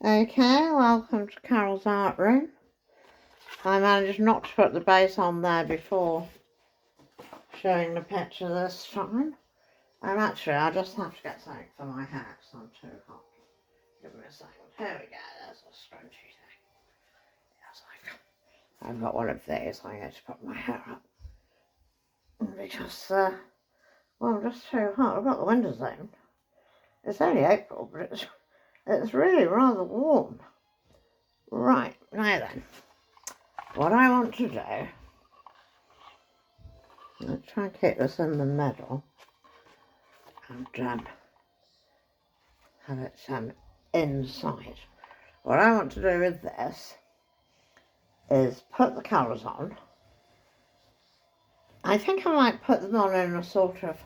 Okay, welcome to Carol's art room. I managed not to put the base on there before showing the picture this time. I just have to get something for my hair because I'm too hot. Give me a second. Here we go, there's a scrunchy thing. Yes, I've got one of these. I need to put my hair up. Because, well, I'm just too hot. I've got the windows open. It's only April, but it's really rather warm. Right, now then. What I want to do, I'll try and keep this in the middle and have it inside. What I want to do with this is put the colours on. I think I might put them on in a sort of,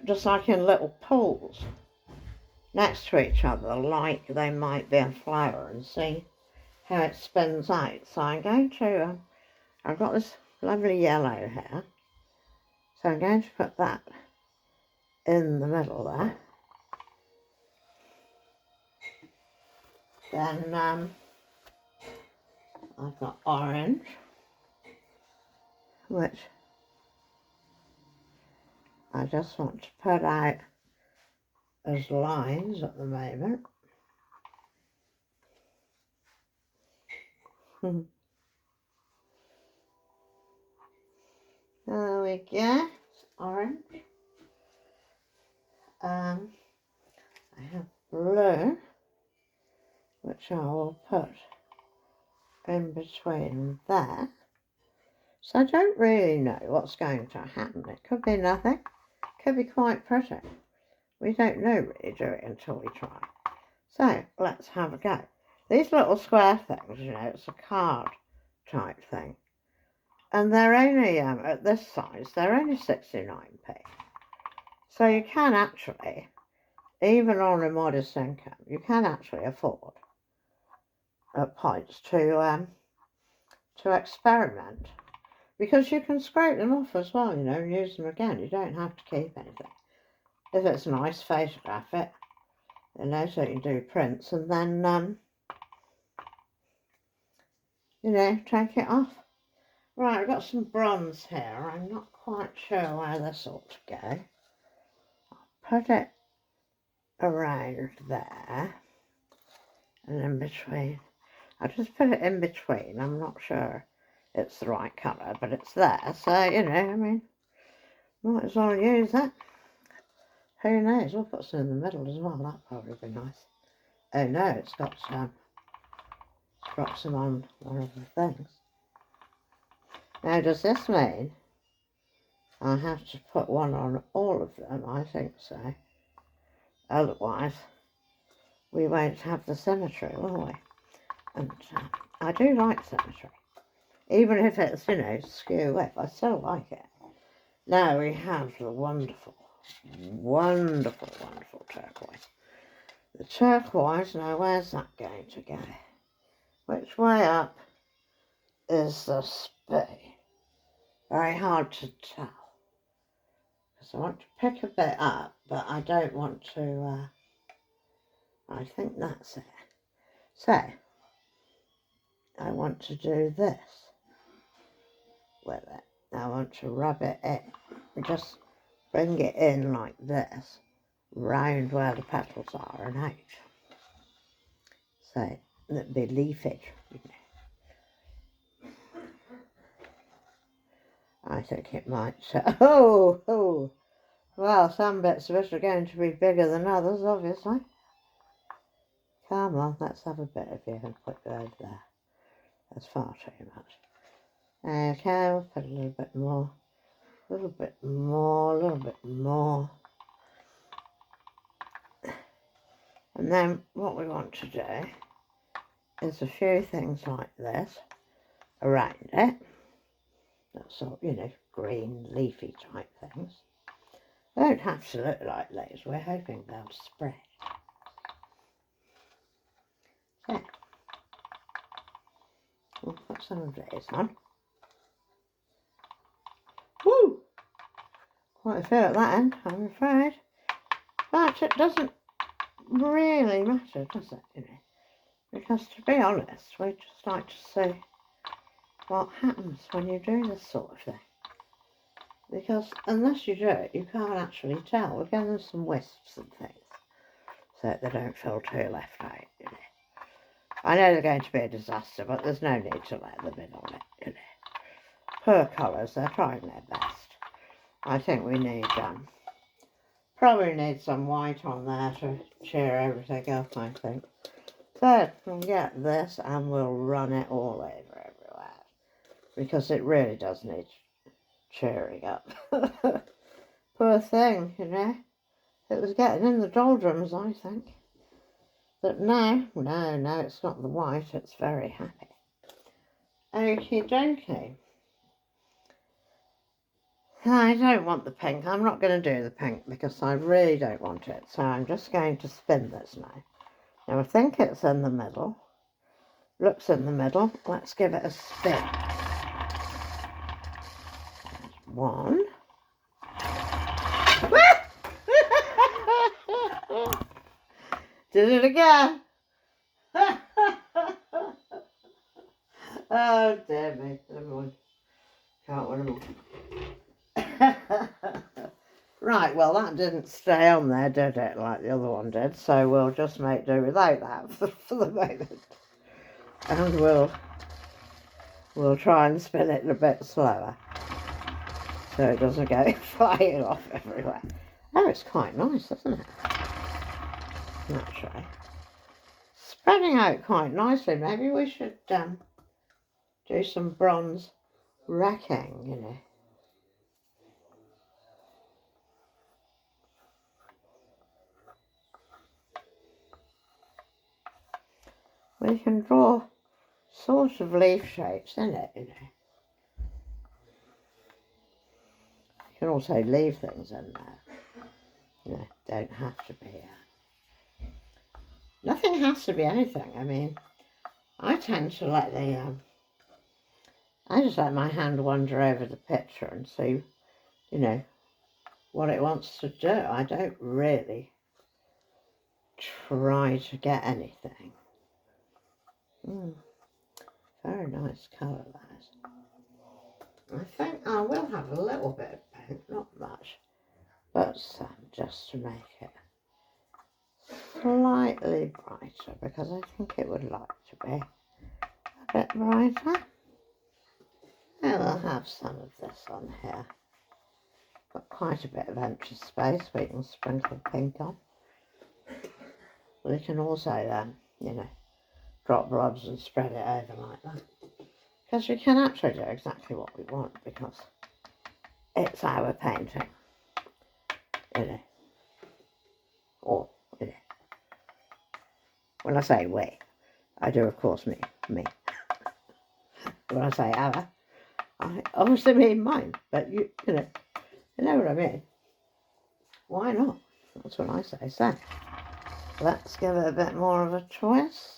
just like in little pools next to each other, like they might be a flower, and see how it spins out. So I'm going to, I've got this lovely yellow here, so I'm going to put that in the middle there. Then I've got orange, which I just want to put out as lines at the moment. There we go, it's orange. I have blue, which I will put in between there. So I don't really know what's going to happen. It could be nothing, could be quite pretty. We don't know really, do we, until we try. So let's have a go. These little square things, you know, it's a card type thing. And they're only, at this size, they're only 69p. So you can actually, even on a modest income, you can actually afford at points to experiment. Because you can scrape them off as well, you know, and use them again. You don't have to keep anything. If it's nice, photograph it. You know, so you can do prints and then, you know, take it off. Right, I've got some bronze here. I'm not quite sure where this ought to go. I'll put it around there and in between. I'll just put it in between. I'm not sure it's the right colour, but it's there. So, you know, I mean, might as well use it. Who knows? We'll put some in the middle as well. That'd probably be nice. Oh no, it's got some on one of the things. Now, does this mean I have to put one on all of them? I think so. Otherwise, we won't have the symmetry, will we? And I do like symmetry. Even if it's, you know, skew whip, I still like it. Now we have the wonderful, wonderful, wonderful turquoise. The turquoise, now where's that going to go? Which way up is the spee? Very hard to tell. Because I want to pick a bit up, but I don't want to, I think that's it. So, I want to do this with it. I want to rub it in. Just bring it in like this, round where the petals are and out. So, it'd be leafage, you know. I think it might. Oh, well, some bits of it are going to be bigger than others, obviously. Come on, let's have a bit of you and put it over there. That's far too much. Okay, we'll put a little bit more. A little bit more, a little bit more. And then what we want to do is a few things like this around it. That's all, you know, green, leafy type things. They don't have to look like these. We're hoping they'll spread. So, we'll put some of these on. Woo! Quite a few at that end, I'm afraid. But it doesn't really matter, does it, you know? Because to be honest, we just like to see what happens when you do this sort of thing. Because unless you do it, you can't actually tell. We're getting some wisps and things so that they don't feel too left out, you know. I know they're going to be a disaster, but there's no need to let them in on it, you know. Per colours, they're trying their best. I think we need, probably need some white on there to cheer everything up, I think. So we'll get this and we'll run it all over everywhere. Because it really does need cheering up. Poor thing, you know. It was getting in the doldrums, I think. But no, it's not the white, it's very happy. Okie dokie. I don't want the pink. I'm not going to do the pink because I really don't want it. So I'm just going to spin this now. Now I think it's in the middle. Looks in the middle. Let's give it a spin. One. Did it again. Oh dear me. Never mind. Can't win them all. Right, well that didn't stay on there, did it, like the other one did, so we'll just make do without that for the moment. And we'll try and spin it a bit slower so it doesn't go flying off everywhere. Oh, it's quite nice, isn't it? Naturally. Spreading out quite nicely. Maybe we should do some bronze racking, you know. We can draw sort of leaf shapes in it, you know. You can also leave things in there. You know, don't have to be. Nothing has to be anything. I mean, I tend to let I just let my hand wander over the picture and see, you know, what it wants to do. I don't really try to get anything. Very nice colour, that is. I think I will have a little bit of pink, not much, but some, just to make it slightly brighter, because I think it would like to be a bit brighter. And we'll have some of this on here. Got quite a bit of empty space we can sprinkle pink on. We can also, you know, drop blobs and spread it over like that. Because we can actually do exactly what we want because it's our painting, you know. Or, you know. When I say we, I do of course mean me. When I say our, I obviously mean mine, but you know what I mean. Why not? That's what I say. So, let's give it a bit more of a twist.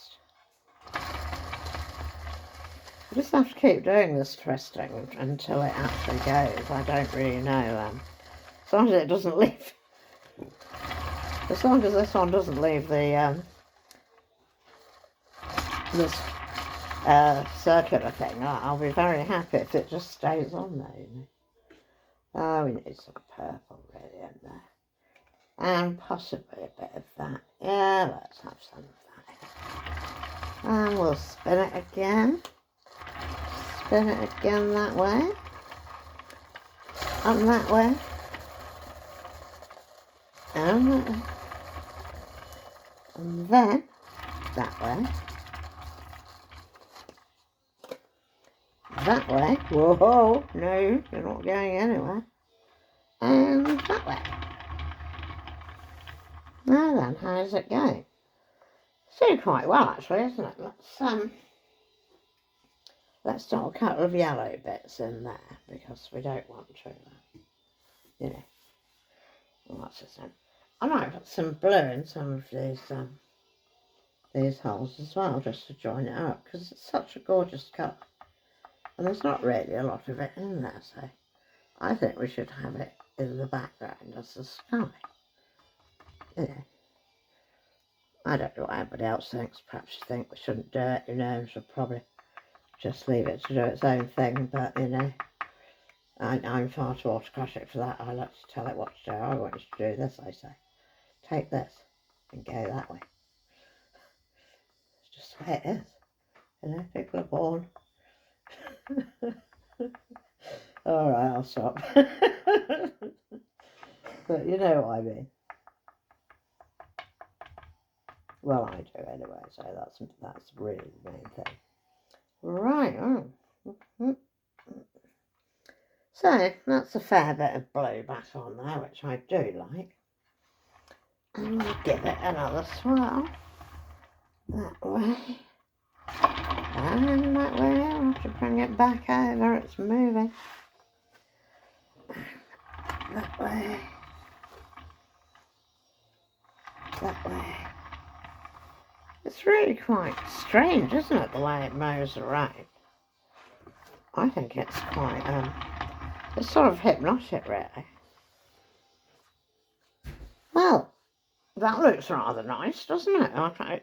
I just have to keep doing this twisting until it actually goes. I don't really know. As long as it doesn't leave, as long as this one doesn't leave the this circular thing, I'll be very happy if it just stays on there. You know? Oh, we need some purple really in there, and possibly a bit of that. Yeah, let's have some of that. And we'll spin it again. Spin it again that way, and that way, and that way, and then that way, that way. Whoa, no, you're not going anywhere. And that way. Now then, how's it going? It's doing quite well actually, isn't it? Let's do a couple of yellow bits in there because we don't want to, you know. What's his name? I might put some blue in some of these holes as well, just to join it up because it's such a gorgeous colour, and there's not really a lot of it in there, so I think we should have it in the background as the sky. You know, I don't know what anybody else thinks. Perhaps you think we shouldn't do it, you know, we should probably just leave it to do its own thing, but, you know, I'm far too autocratic for that. I like to tell it what to do. I want you to do this, I say. Take this and go that way. It's just the way it is. You know, people are born. Alright, I'll stop. But you know what I mean. Well, I do anyway, so that's really the main thing. Right, So, that's a fair bit of blue back on there, which I do like. And we'll give it another swirl. That way. And that way, I'll have to bring it back over, it's moving. That way. That way. It's really quite strange, isn't it, the way it moves around? I think it's quite, it's sort of hypnotic, really. Well, that looks rather nice, doesn't it?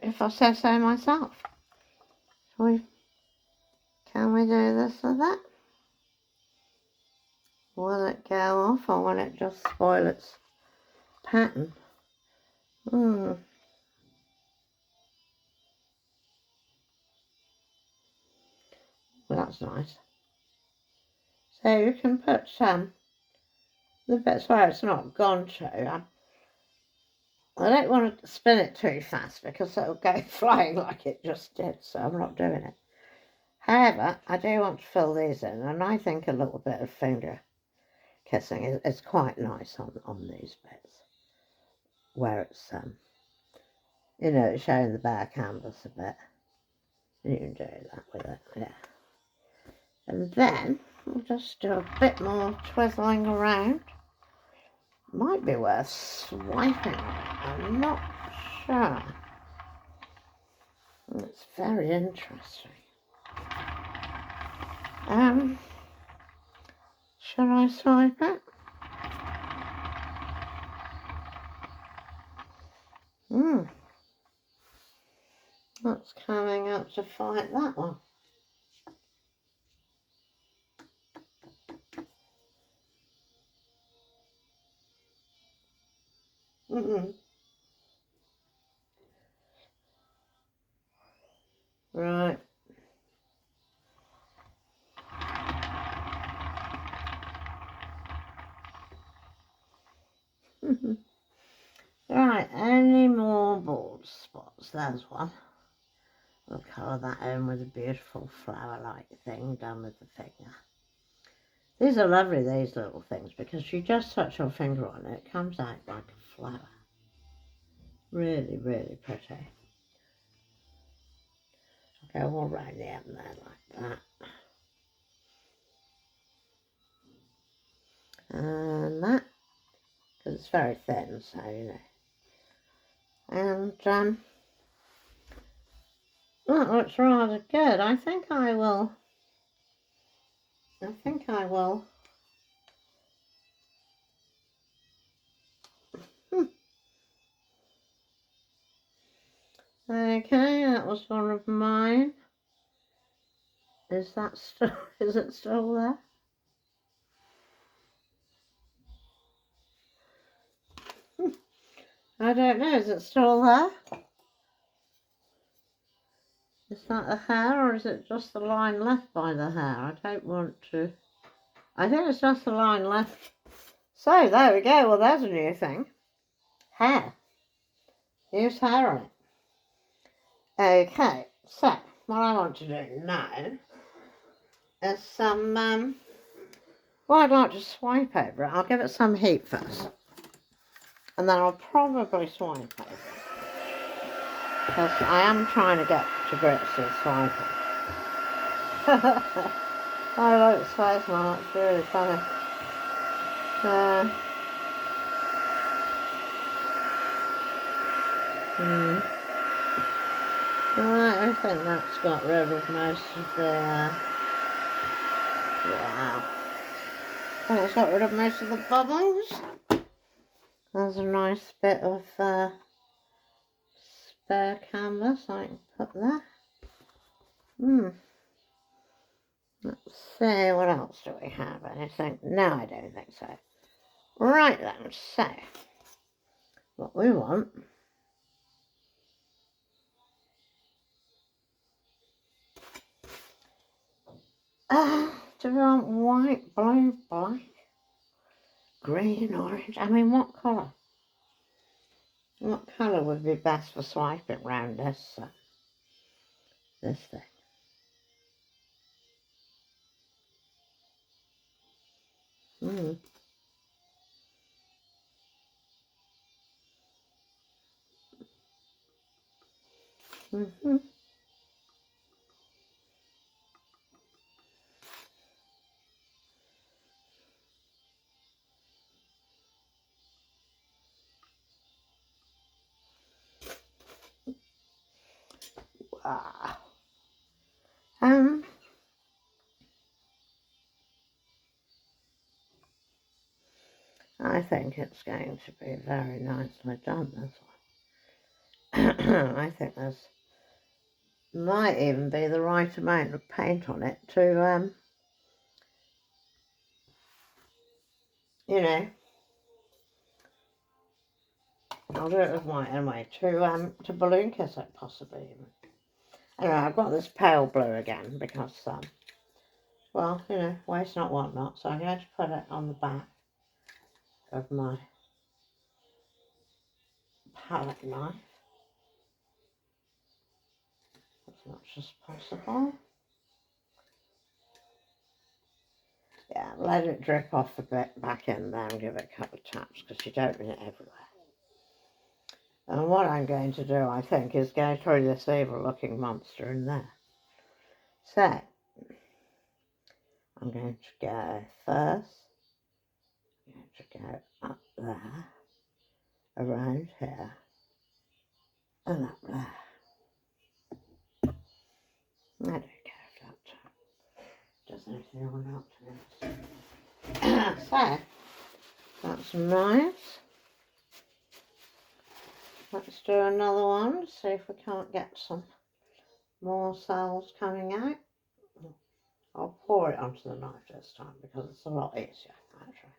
If I say so myself. Can we do this or that? Will it go off or will it just spoil its pattern? Well, that's nice. So you can put the bits where it's not gone to. I don't want to spin it too fast because it'll go flying like it just did, so I'm not doing it. However, I do want to fill these in, and I think a little bit of finger kissing is quite nice on these bits, where it's, you know, showing the bare canvas a bit. You can do that with it, yeah. And then we'll just do a bit more twizzling around. Might be worth swiping on it, I'm not sure. It's very interesting. Should I swipe it? That's coming up to fight that one. Right. Right, any more bald spots? There's one. We'll colour that in with a beautiful flower-like thing done with the finger. These are lovely, these little things, because you just touch your finger on it, it comes out like a flower. Really, really pretty. Go all round the end there like that. And that, because it's very thin, so you know. And that looks rather good. I think I will. Okay, that was one of mine. Is it still there? I don't know, is it still there? Is that the hair or is it just the line left by the hair? I don't want to. I think it's just the line left. So there we go, well there's a new thing. Hair. Use hair on it. Okay, so what I want to do now is some, well I'd like to swipe over it. I'll give it some heat first. And then I'll probably swipe over it. Because I am trying to get to grips with swiping. I like space man, it's really funny. Right, I think that's got rid of most of the, wow. I think it's got rid of most of the bubbles. There's a nice bit of spare canvas I can put there. Let's see, what else do we have? Anything? No, I don't think so. Right then, so what we want do we want white, blue, black, green, orange? I mean, what colour? What colour would be best for swiping round this thing? Wow. I think it's going to be very nicely done, this one. I think there's might even be the right amount of paint on it to, you know, I'll do it with white anyway, to balloon kiss it possibly even. Anyway, I've got this pale blue again because, well, you know, waste not, want not, so I'm going to put it on the back of my palette knife as much as possible. Yeah, let it drip off a bit back in there and give it a couple of taps because you don't want it everywhere. And what I'm going to do, I think, is go through this evil-looking monster in there. So, I'm going to go first. I'm going to go up there, around here, and up there. I don't care if that does anything or not, to be honest. So, that's nice. Let's do another one, see if we can't get some more cells coming out. I'll pour it onto the knife this time because it's a lot easier, actually,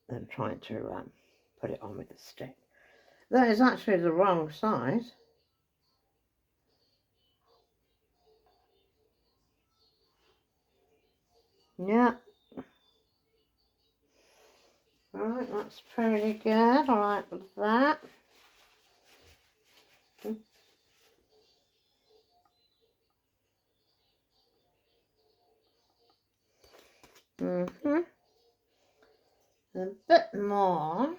than trying to put it on with a stick. That is actually the wrong size. Yeah. Right, that's pretty good. I like that. A bit more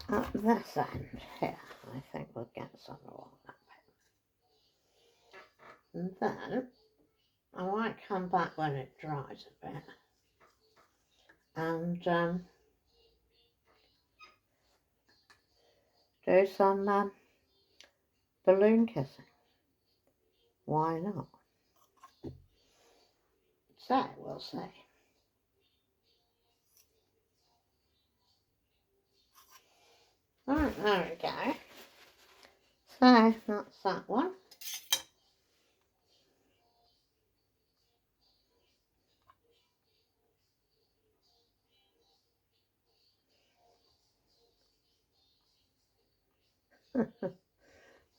at this end here. I think we'll get some along that bit. And then I might come back when it dries a bit and do some balloon kissing. Why not? So we'll see. Right, there we go. So that's that one.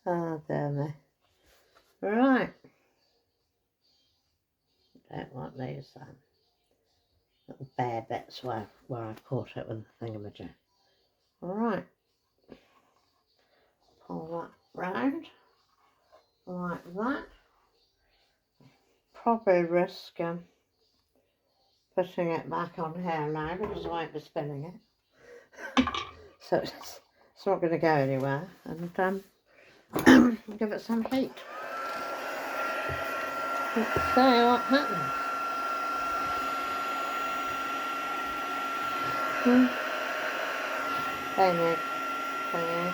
Oh dear me. Right. Don't want these little bare bits where I caught it with the thingamajig. Alright. Pull that round like that. Probably risk putting it back on here now because I won't be spinning it. So it's not going to go anywhere. And give it some heat. Let's see what happens. Hey Nick. Hey.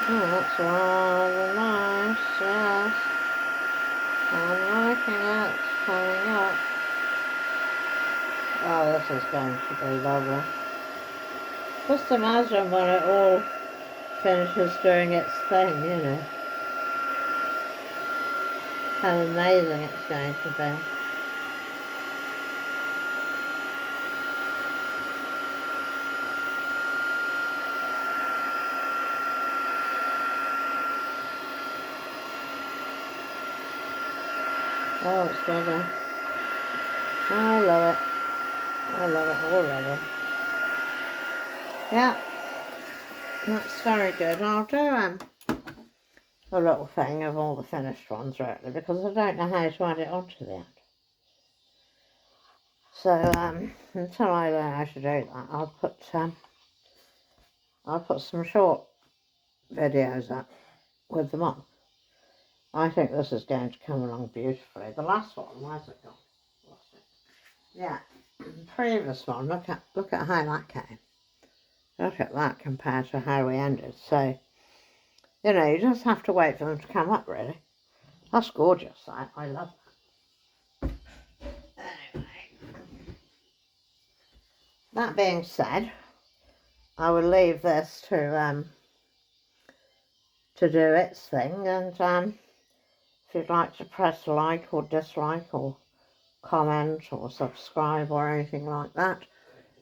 Oh, that's rather nice, yes. I'm liking it, it's coming up. Oh, this is going to be lovely. Just imagine when it all finishes doing its thing, you know. How amazing it's going to be. Oh, it's lovely. I love it. I love it already. Yeah, that's very good. I'll do a little thing of all the finished ones really, because I don't know how to add it onto the end. So until I learn how to do that, I'll put some short videos up with them on. I think this is going to come along beautifully. The last one, where's it gone? Lost it. Yeah, the previous one. Look at how that came. Look at that compared to how we ended. So, you know, you just have to wait for them to come up, really. That's gorgeous. I love that. Anyway, that being said, I will leave this to do its thing, and if you'd like to press like or dislike or comment or subscribe or anything like that,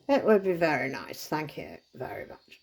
it would be very nice. Thank you very much.